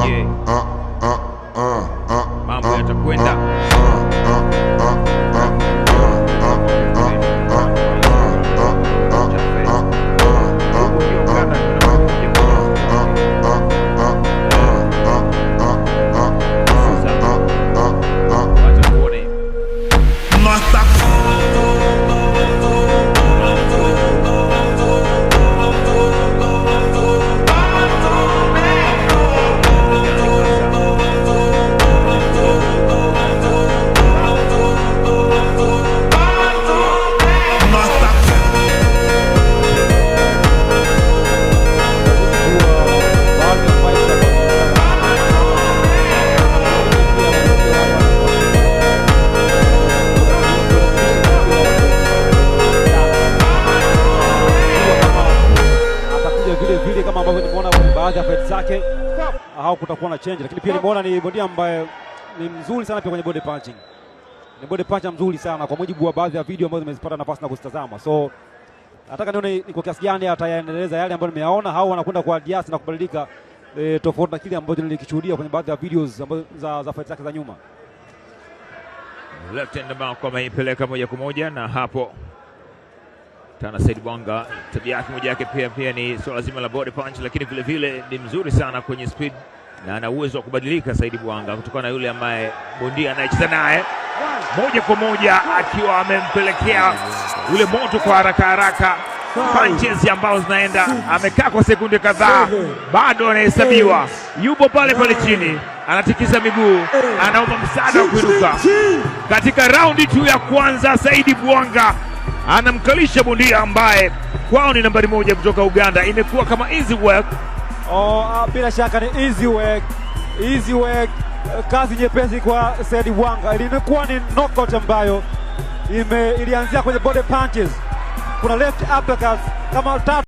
tuambie mambo yatakwenda. Kama ambavyo nimeona kwenye baadhi ya fight zake au kutakuwa na change, lakini pia nimeona ni bondia ambaye ni mzuri sana pia kwenye body punching. Ni body puncher mzuri sana kwa mujibu wa baadhi ya video ambazo nimezipata nafasi na kuzitazama. So nataka nione ni kwa kiasi gani atayaendeleza yale ambayo nimeyaona au anakwenda kwa adjust na kubadilika tofauti na kile ambacho nilikishuhudia kwenye baadhi ya videos ambazo za fight zake za nyuma. Left hand mark kwa ameipeleka moja kwa moja, na hapo Tana Said Bwanga tabia yake moja yake pia ni swala zima la body punch, lakini vile vile ni mzuri sana kwenye speed na ana uwezo wa kubadilika Said Bwanga kutokana na yule ambaye bondia anayecheza naye moja kwa moja, akiwa amempelekea ule moto kwa haraka punches ambazo zinaenda. Amekaa kwa sekunde kadhaa, bado anahesabiwa, yupo pale chini, anatikisa miguu, anaomba msaada wa kuinuka. Katika raundi 2 ya kwanza, Said Bwanga anamkalisha bondia ambaye kwao ni nambari 1 kutoka Uganda. Imekuwa kama easy work. Bila shaka ni easy work, kazi nyepesi kwa Said Bwanga. Ilikuwa ni knockout ambayo ilianzia kwenye body punches, kuna left uppercuts kama 3